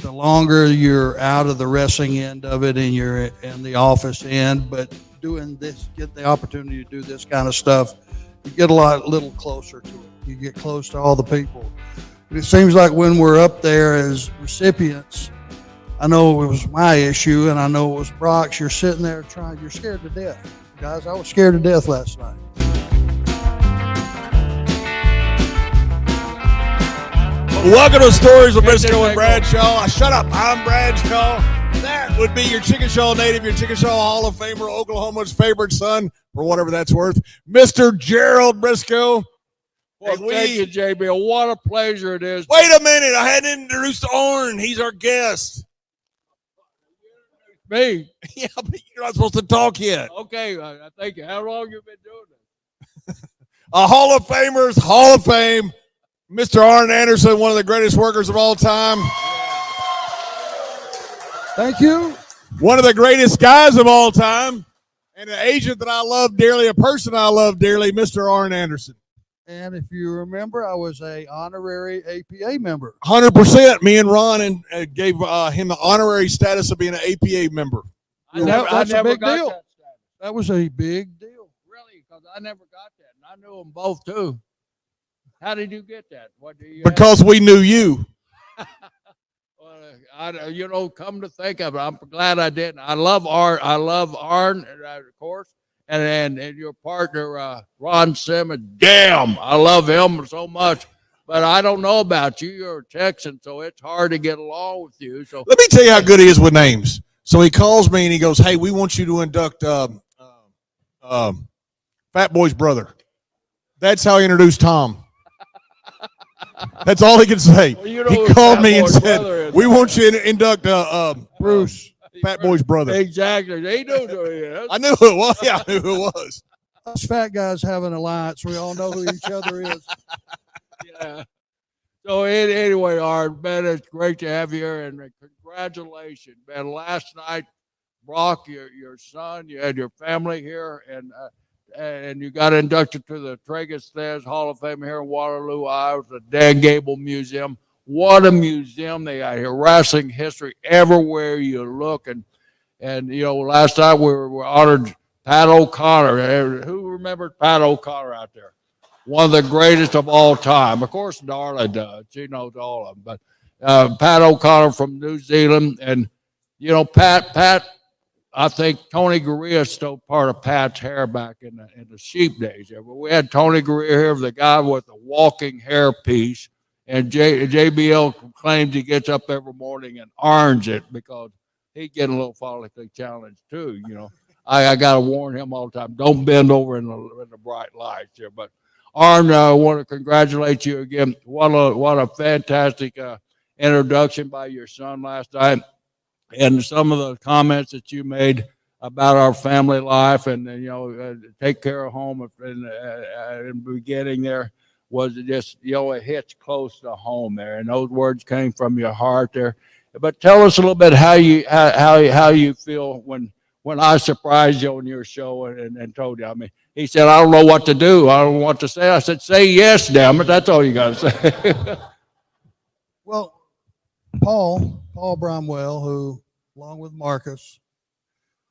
the longer you're out of the wrestling end of it and you're in the office end, but doing this, get the opportunity to do this kind of stuff, you get little closer to it. You get close to all the people. And it seems like when we're up there as recipients, I know it was my issue, and I know it was Brock's. You're sitting there you're scared to death. Guys, I was scared to death last night. Welcome to Stories with Brisco and Bradshaw. Shut up, I'm Bradshaw. That would be your Chickasaw native, your Chickasaw Hall of Famer, Oklahoma's favorite son, for whatever that's worth, Mr. Gerald Brisco. Well, thank you, JB. What a pleasure it is. Wait a minute. I hadn't introduced Arn. He's our guest. Me? Yeah, but you're not supposed to talk yet. Okay, thank you. How long you been doing this? A Hall of Famers, Hall of Fame, Mr. Arn Anderson, one of the greatest workers of all time. Thank you. One of the greatest guys of all time, and an agent that I love dearly, a person I love dearly, Mr. Arn Anderson. And if you remember, I was a honorary APA member. 100%. Me and Ron gave him the honorary status of being an APA member. That's a big deal. That was a big deal. Really, because I never got that, and I knew them both too. How did you get that? What do you? Because we knew you. Well, come to think of it, I'm glad I didn't. I love Arn. I love Arn, of course, and your partner Ron Simmons. Damn, I love him so much. But I don't know about you. You're a Texan, so it's hard to get along with you. So let me tell you how good he is with names. So he calls me and he goes, "Hey, we want you to induct Fat Boy's brother." That's how he introduced Tom. That's all he can say. Well, he called me and said, "We want you to induct Bruce, Fat Boy's brother." Exactly. They knew who he is. I knew who it was. Yeah, I knew who it was. Us fat guys have an alliance. We all know who each other is. Yeah. So anyway, Arn, man, it's great to have you here, and congratulations, man. Last night, Brock, your son, you had your family here, and you got inducted to the Tragus Hall of Fame here in Waterloo, Iowa, the Dan Gable Museum. What a museum they got here. Wrestling history everywhere you look. And last night we honored Pat O'Connor. Who remembered Pat O'Connor out there? One of the greatest of all time. Of course, Darla does. She knows all of them. But Pat O'Connor from New Zealand. And, Pat, I think Tony Gurria stole part of Pat's hair back in the sheep days. We had Tony Gurria here, the guy with the walking hair piece, and JBL claims he gets up every morning and irons it because he's getting a little follically challenged too. I got to warn him all the time: don't bend over in the bright lights here. But Arn, I want to congratulate you again. What a fantastic introduction by your son last night. And some of the comments that you made about our family life and take care of home in the beginning there was just, it hits close to home there. And those words came from your heart there. But tell us a little bit how you feel when I surprised you on your show and told you. I mean, he said, "I don't know what to do. I don't know what to say." I said, "Say yes, damn it. That's all you got to say." Well, Paul Bromwell, who, along with Marcus,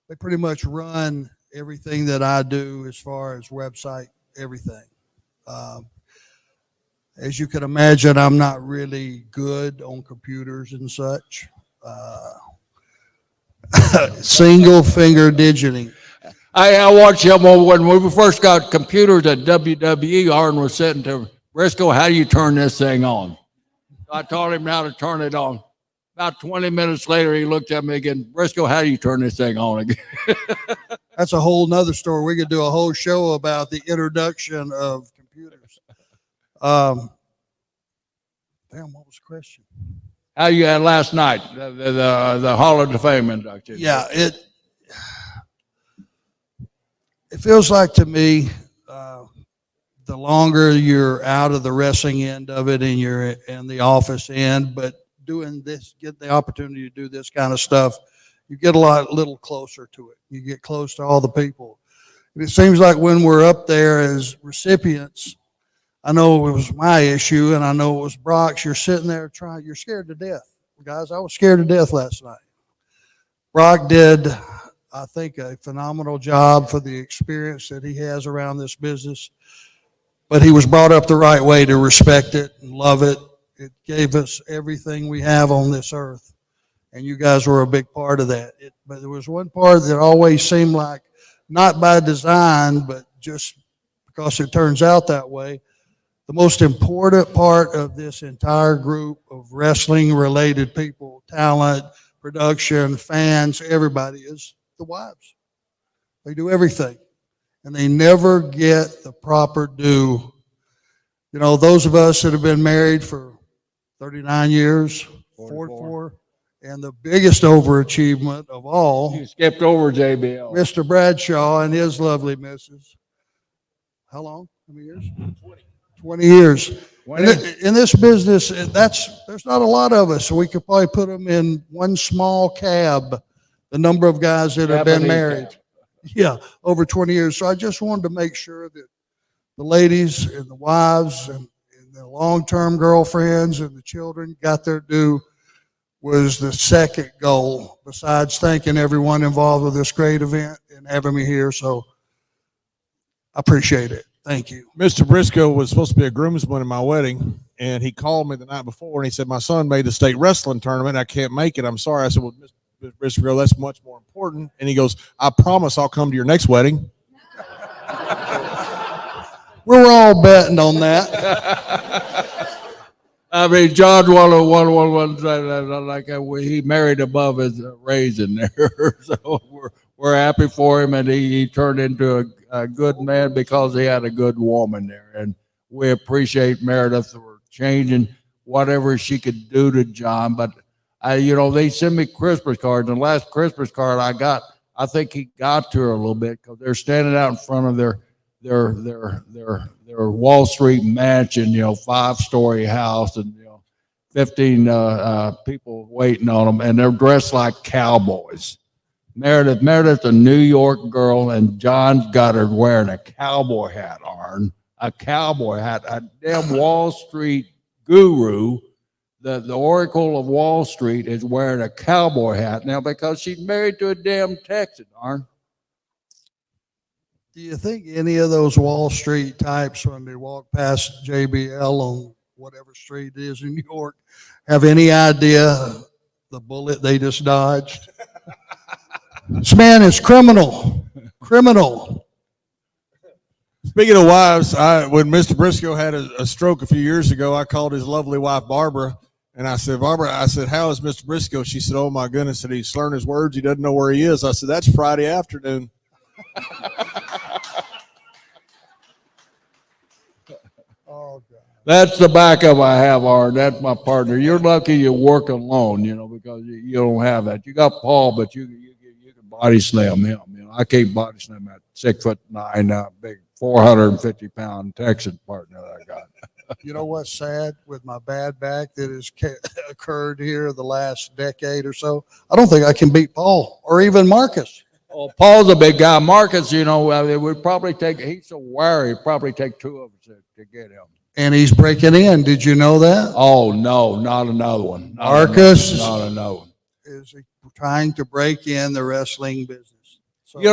they pretty much run everything that I do as far as website, everything. As you can imagine, I'm not really good on computers and such. Single finger digiting. I watched him when we first got computers at WWE. Arn was sitting to Brisco, "How do you turn this thing on?" I taught him how to turn it on. About 20 minutes later, he looked at me again. "Brisco, how do you turn this thing on again?" That's a whole nother story. We could do a whole show about the introduction of computers. Damn, what was the question? How you had last night, the Hall of Fame induction? Yeah, it feels like to me, the longer you're out of the wrestling end of it and you're in the office end, but doing this, get the opportunity to do this kind of stuff, you get little closer to it. You get close to all the people. And it seems like when we're up there as recipients, I know it was my issue and I know it was Brock's, you're sitting there you're scared to death. guys, I was scared to death last night. Brock did, I think, a phenomenal job for the experience that he has around this business. But he was brought up the right way to respect it and love it. It gave us everything we have on this earth. And you guys were a big part of that. But there was one part that always seemed like, not by design, but just because it turns out that way, the most important part of this entire group of wrestling-related people, talent, production, fans, everybody, is the wives. They do everything. And they never get the proper due. You know, those of us that have been married for 39 years, 44, and the biggest overachievement of all, You skipped over JBL. Mr. Bradshaw and his lovely missus. How long? How many years? 20 years. In this business, there's not a lot of us, so we could probably put them in one small cab, the number of guys that have been married. Yeah, over 20 years. So I just wanted to make sure that the ladies and the wives and the long-term girlfriends and the children got their due. Was the second goal, besides thanking everyone involved with this great event and having me here. So I appreciate it. Thank you. Mr. Brisco was supposed to be a groomsman in my wedding, and he called me the night before, and he said, my son made the state wrestling tournament. I can't make it. I'm sorry. I said, well, Mr. Brisco, that's much more important. And he goes, I promise I'll come to your next wedding. We were all betting on that. I mean, John one like he married above his raising there, so we're happy for him, and he turned into a good man because he had a good woman there, and we appreciate Meredith for changing whatever she could do to John. But they send me Christmas cards, and the last Christmas card I got, I think he got to her a little bit because they're standing out in front of their Wall Street mansion, 5-story house, and 15 people waiting on them, and they're dressed like cowboys. Meredith's a New York girl, and John's got her wearing a cowboy hat, Arn. A cowboy hat, a damn Wall Street guru. The Oracle of Wall Street is wearing a cowboy hat now because she's married to a damn Texan, Arn. Do you think any of those Wall Street types, when they walk past JBL on whatever street it is in New York, have any idea the bullet they just dodged? This man is criminal. Speaking of wives, when Mr. Brisco had a stroke a few years ago, I called his lovely wife, Barbara, and I said, Barbara, how is Mr. Brisco? She said, oh, my goodness, and he's slurring his words. He doesn't know where he is. I said, that's Friday afternoon. Oh, God. That's the backup I have, Arn. That's my partner. You're lucky you work alone, because you don't have that. You got Paul, but you can body slam him. I can't body slam that 6'9", big 450-pound Texan partner that I got. You know what's sad with my bad back that has occurred here the last decade or so? I don't think I can beat Paul or even Marcus. Oh, Paul's a big guy. Marcus, it would probably he's so wary, it'd probably take two of us to get him. And he's breaking in. Did you know that? Oh, no, not another one. Marcus not another one. Is trying to break in the wrestling business.